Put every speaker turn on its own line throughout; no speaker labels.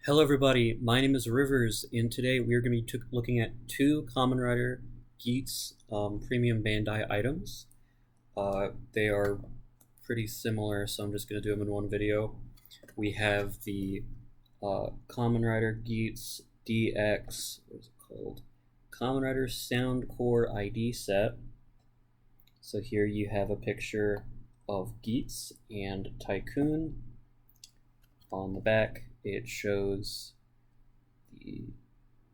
Hello everybody, my name is Rivers, and today we are going to be looking at two Kamen Rider Geats premium Bandai items. They are pretty similar, so I'm just going to do them in one video. We have the Kamen Rider Geats DX, what is it called? Kamen Rider Sound Core ID set. So here you have a picture of Geats and Tycoon. On the back it shows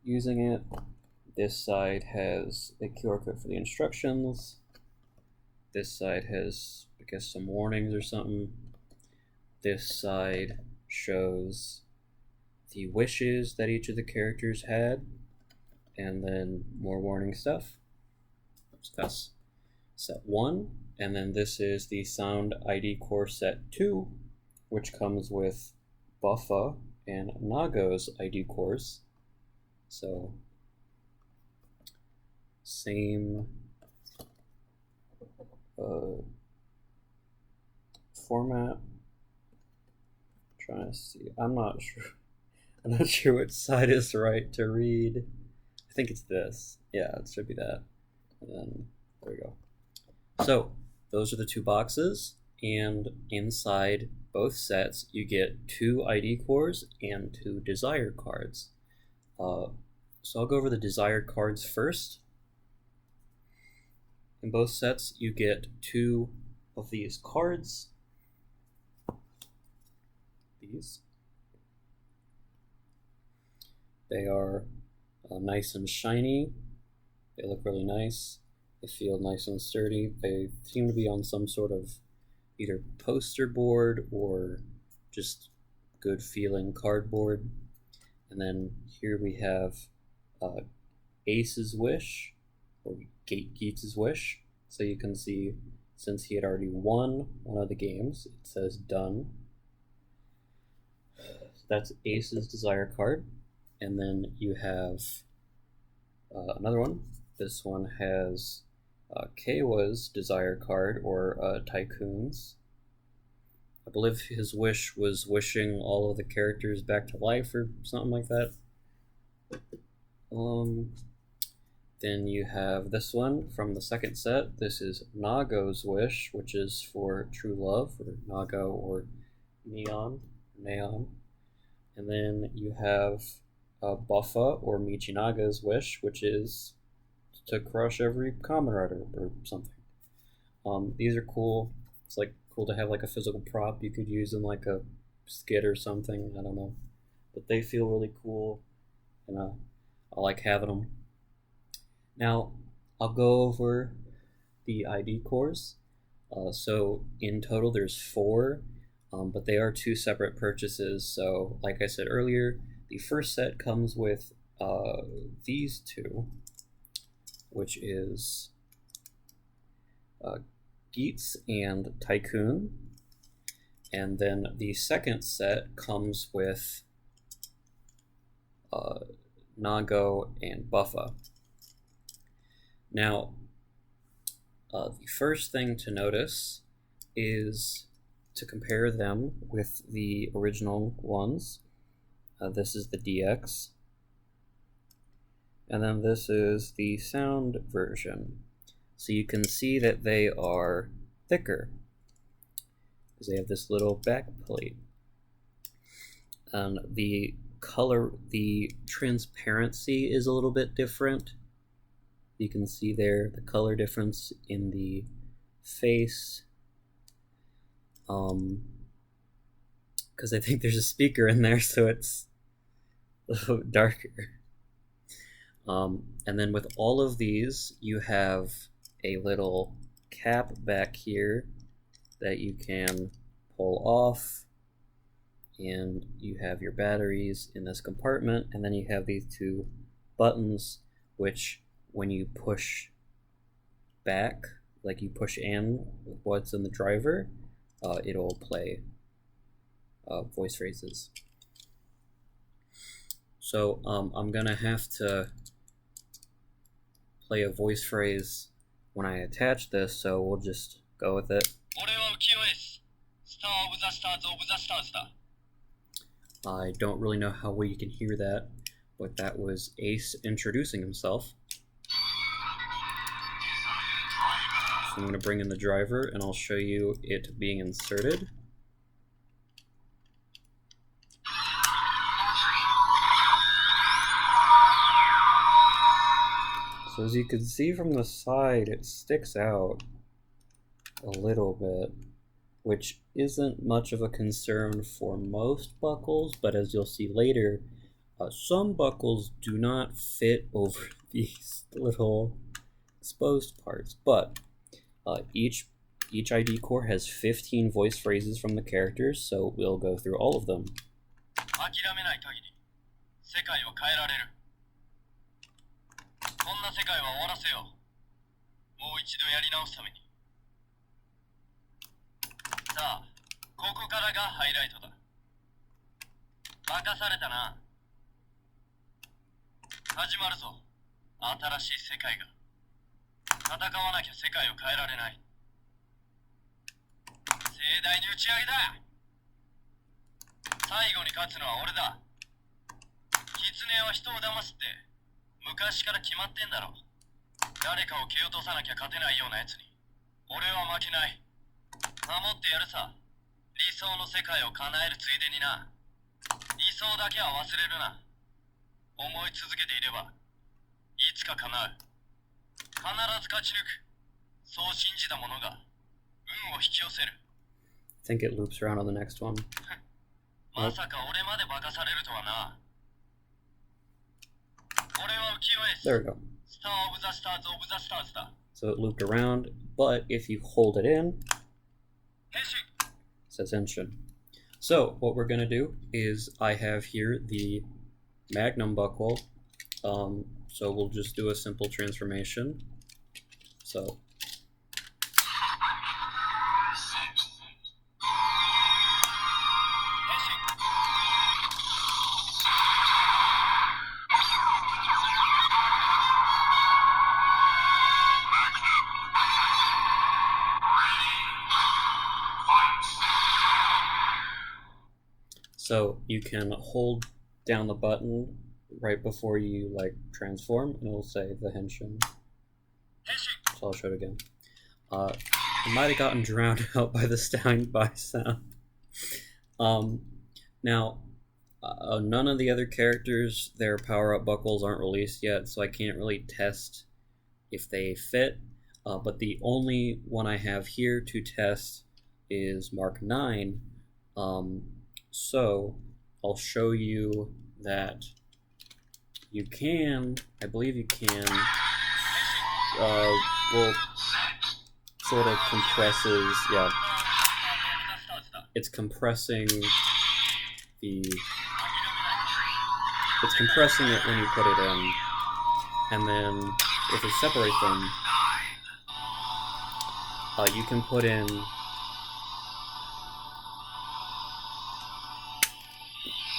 using it. This side has a QR code for the instructions. This side has, I guess, some warnings or something. This side shows the wishes that each of the characters had, and then more warning stuff. So that's set 1, and then this is the Sound ID Core set 2, which comes with Buffa and Nago's ID cores. So same format. Trying to see. I'm not sure which side is right to read. I think it's this. Yeah, it should be that. And then there we go. So those are the two boxes, and inside both sets you get 2 ID cores and 2 desire cards. So I'll go over the desired cards first. In both sets you get 2 of these cards. These. They are nice and shiny. They look really nice. They feel nice and sturdy. They seem to be on some sort of either poster board or just good feeling cardboard. And then here we have Ace's Wish, or Geats' Wish. So you can see, since he had already won one of the games, it says done. So that's Ace's desire card. And then you have another one. This one has Keiwa's desire card, or Tycoon's. I believe his wish was wishing all of the characters back to life or something like that. Then you have this one from the second set. This is Nago's wish, which is for true love, or Nago, or Neon. And then you have Buffa, or Michinaga's wish, which is to crush every Kamen Rider or something. These are cool. It's like cool to have like a physical prop you could use in like a skit or something. I don't know, but they feel really cool, and I like having them. Now I'll go over the ID cores. So in total there's 4, but they are 2 separate purchases. So like I said earlier, the first set comes with these 2, which is Geats and Tycoon. And then the second set comes with Nago and Buffa. Now, the first thing to notice is to compare them with the original ones. This is the DX. And then this is the sound version. So you can see that they are thicker, because they have this little back plate. And the color, the transparency is a little bit different. You can see there the color difference in the face. Because I think there's a speaker in there, so it's a little darker. And then with all of these, you have a little cap back here that you can pull off, and you have your batteries in this compartment, and then you have these 2 buttons, which when you push back, like you push in with what's in the driver, it'll play voice phrases. So I'm gonna have to play a voice phrase when I attach this, so we'll just go with it. I don't really know how well you can hear that, but that was Ace introducing himself. So I'm going to bring in the driver and I'll show you it being inserted. So as you can see from the side, it sticks out a little bit, which isn't much of a concern for most buckles, but as you'll see later, some buckles do not fit over these little exposed parts. But each ID core has 15 voice phrases from the characters, so we'll go through all of them.
こんな世界は終わらせよう。もう一度やり直すために。さあ、ここからがハイライトだ。化かされたな。始まるぞ。新しい世界が。戦わなきゃ世界を変えられない。盛大に打ち上げだ。最後に勝つのは俺だ。狐は人を騙すって。昔から決まってんだろ。誰かを蹴落とさなきゃ勝てないようなやつに俺は負けない。守ってやるさ。理想の世界を叶えるついでにな。理想だけは忘れるな。思い続けていればいつか叶う。必ず勝ち抜く。そう信じた者が運を引き寄せる。
I think it loops around on the next one.
まさか俺まで化かされるとはな。
There we go. So it looped around, but if you hold it in, it says Henshin. So what we're going to do is I have here the Magnum buckle. So we'll just do a simple transformation. So So you can hold down the button right before you like transform, and it'll say the Henshin. So I'll show it again. It might have gotten drowned out by the standing by sound. Now, none of the other characters, their power-up buckles aren't released yet, so I can't really test if they fit. But the only one I have here to test is Mark 9. So I'll show you that you can, I believe you can, well, sort of compresses, yeah, it's compressing it's compressing it when you put it in, and then if you separate them, you can put in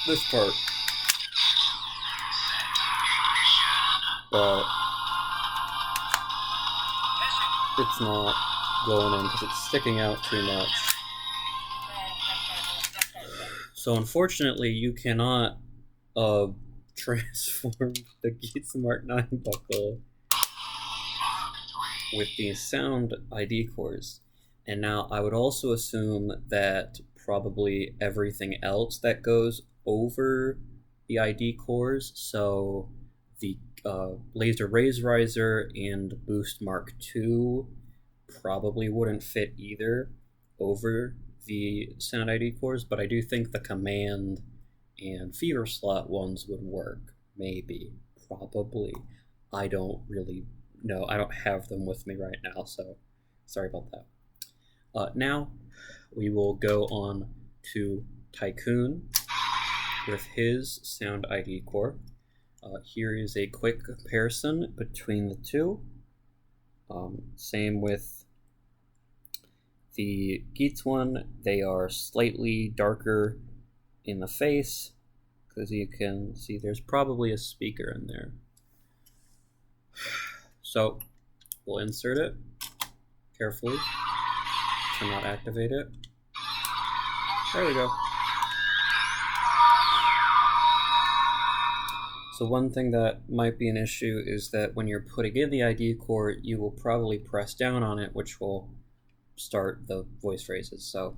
this part, but it's not going in because it's sticking out too much. So unfortunately, you cannot transform the Geats Mark 9 buckle with these sound ID cores. And now I would also assume that probably everything else that goes over the ID cores, so the Laser Raise Riser and Boost Mark II probably wouldn't fit either over the sound ID cores, but I do think the Command and Fever Slot ones would work. Maybe. Probably. I don't really know. I don't have them with me right now, so sorry about that. Now, we will go on to Tycoon with his sound ID core. Here is a quick comparison between the two. Same with the Geats one. They are slightly darker in the face, because you can see there's probably a speaker in there. So we'll insert it carefully to not activate it. There we go. So one thing that might be an issue is that when you're putting in the ID chord, you will probably press down on it, which will start the voice phrases. So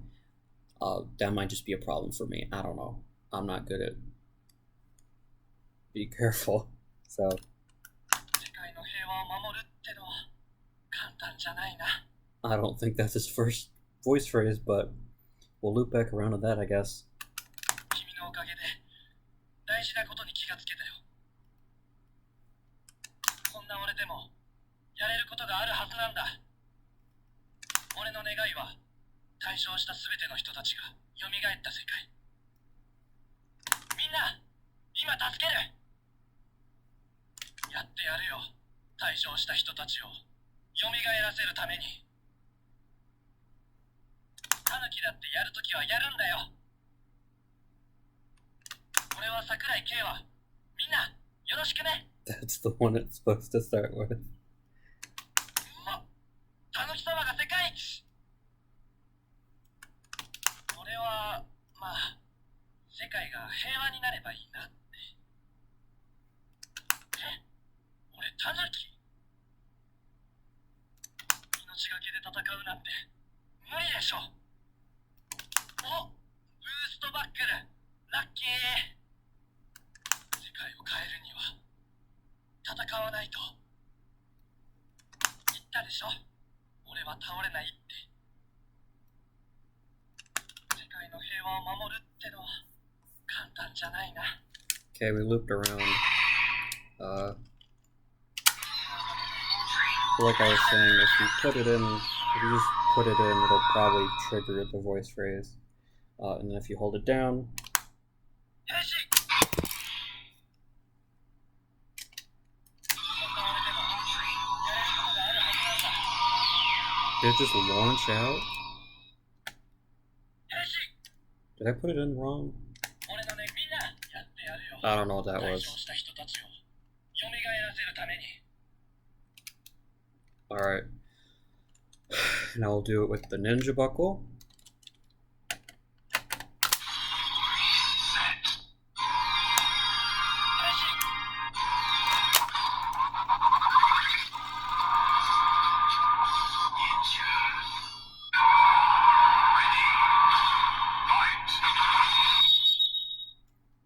that might just be a problem for me. I don't know. I'm not good at. Be careful. So. I don't think that's his first voice phrase, but we'll loop back around to that, I guess. That's the one it's supposed to start with. Okay, we looped around. Like I was saying, if you just put it in, it'll probably trigger the voice phrase. And then if you hold it down, did it just launch out? Did I put it in wrong? I don't know what that was. Alright. Now we'll do it with the ninja buckle.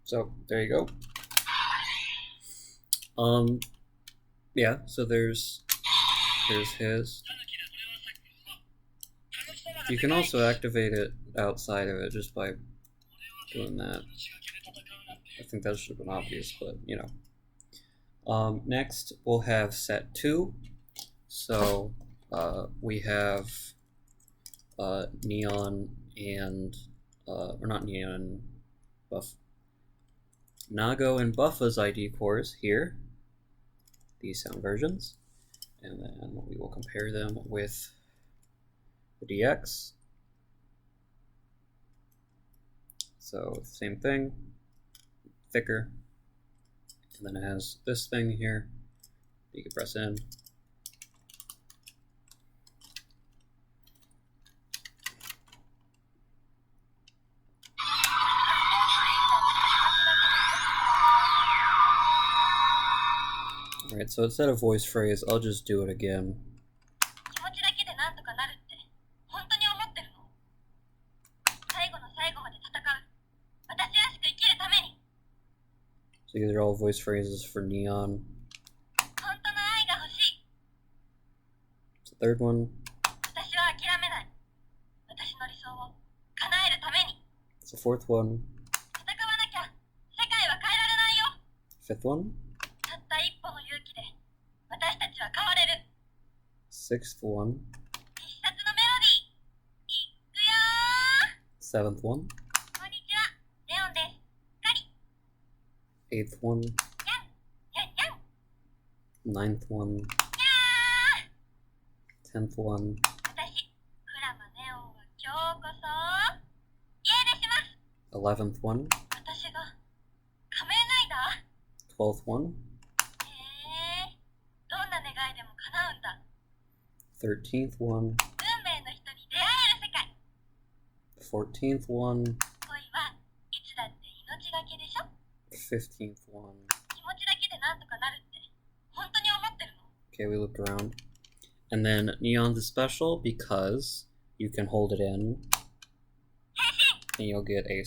So there you go. Yeah, so there's his. You can also activate it outside of it just by doing that. I think that should have been obvious, but you know. Next we'll have set 2. So we have Neon and or not Neon, Buff. Nago and Buffa's ID cores here, these sound versions, and then we will compare them with the DX. So same thing, thicker, and then it has this thing here you can press in. Alright, so instead of voice phrase, I'll just do it again. So these are all voice phrases for Neon. It's the third one. It's the fourth one. Fifth one. Sixth one. Seventh one. Eighth one. Ninth one. 10th one. 11th one. 12th one. 13th one. 14th one. 15th one. Okay, we looped around. And then Neon's is special because you can hold it in and you'll get a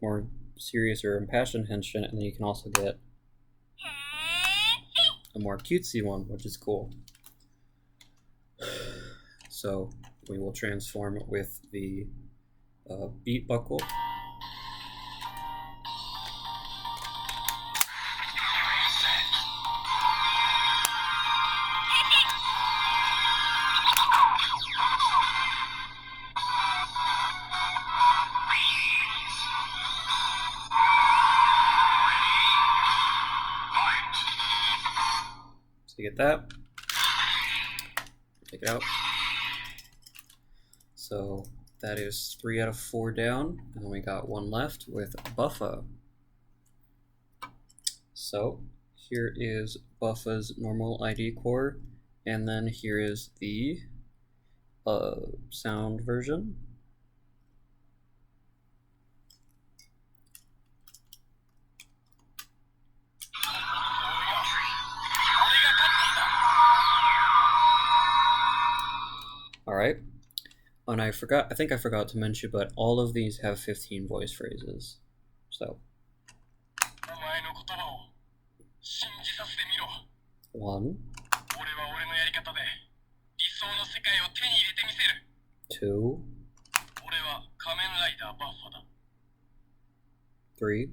more serious or impassioned henshin, and then you can also get a more cutesy one, which is cool. So we will transform with the beat buckle. So you get that. Take it out. So that is 3 out of 4 down, and then we got 1 left with Buffa. So here is Buffa's normal ID core, and then here is the sound version. Alright, and I think I forgot to mention, but all of these have 15 voice phrases. So 1, 2, 3,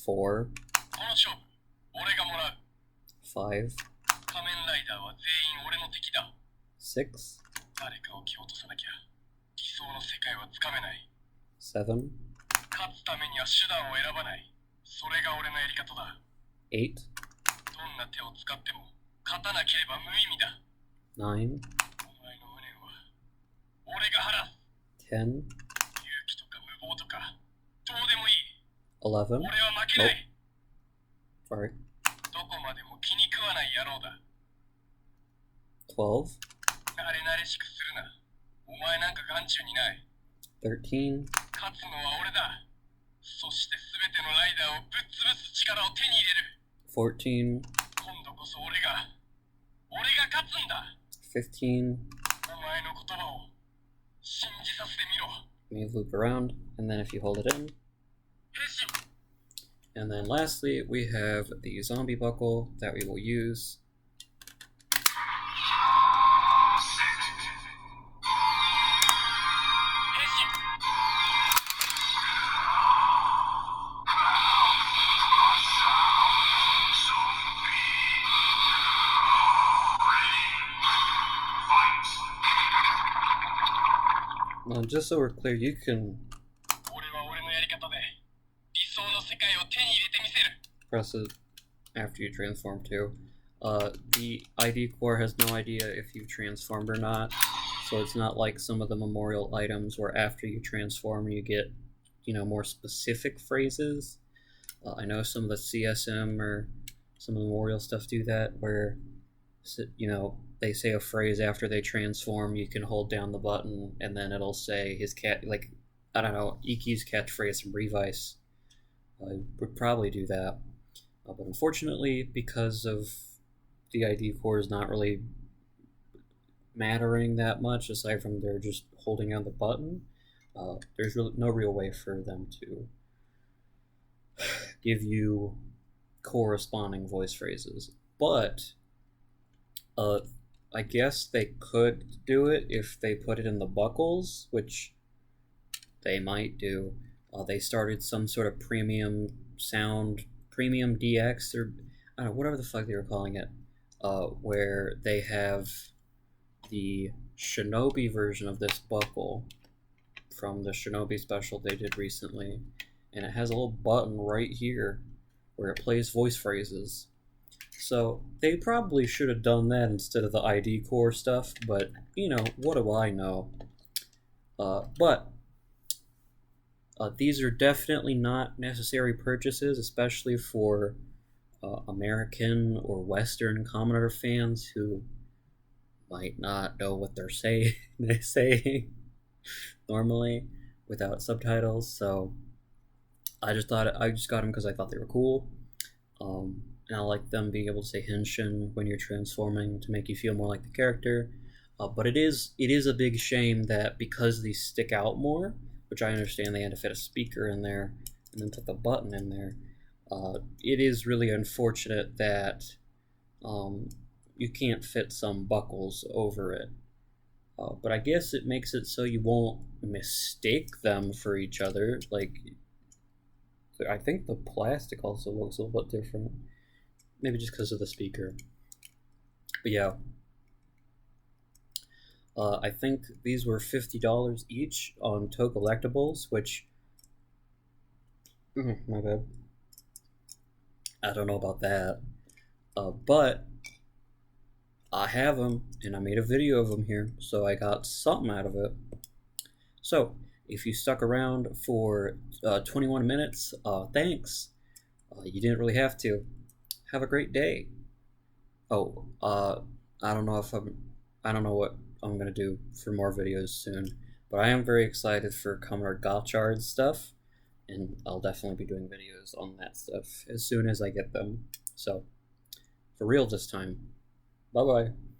4, 5, 6, 7, 8, 9, 10, 11. Nope. Sorry. 12, 13, 14, 15. Let me loop around, and then if you hold it in. And then lastly, we have the zombie buckle that we will use. Now, just so we're clear, you can press it after you transform too. The ID core has no idea if you've transformed or not, so it's not like some of the memorial items where after you transform you get, more specific phrases. I know some of the CSM or some of the memorial stuff do that, where they say a phrase after they transform. You can hold down the button and then it'll say his cat, like, I don't know, Iki's catchphrase from Revice. I would probably do that. But unfortunately, because of the ID core is not really mattering that much, aside from they're just holding down the button, there's really no real way for them to give you corresponding voice phrases. But I guess they could do it if they put it in the buckles, which they might do. They started some sort of premium DX, or I don't know, whatever the fuck they were calling it, where they have the Shinobi version of this buckle from the Shinobi special they did recently, and it has a little button right here where it plays voice phrases. So they probably should have done that instead of the ID core stuff, but what do I know? But these are definitely not necessary purchases, especially for American or Western Commoner fans who might not know what they're saying normally without subtitles. So I just got them because I thought they were cool. And I like them being able to say henshin when you're transforming to make you feel more like the character. But it is a big shame that because these stick out more, which I understand they had to fit a speaker in there and then put the button in there. It is really unfortunate that you can't fit some buckles over it. But I guess it makes it so you won't mistake them for each other. Like, I think the plastic also looks a little bit different. Maybe just because of the speaker. But yeah. I think these were $50 each on Toe Collectibles, which... my bad. I don't know about that. But I have them, and I made a video of them here, so I got something out of it. So, if you stuck around for 21 minutes, thanks. You didn't really have to. Have a great day. Oh, I don't know what I'm gonna do for more videos soon, but I am very excited for Kamen Gotchard stuff, and I'll definitely be doing videos on that stuff as soon as I get them. So, for real this time. Bye bye.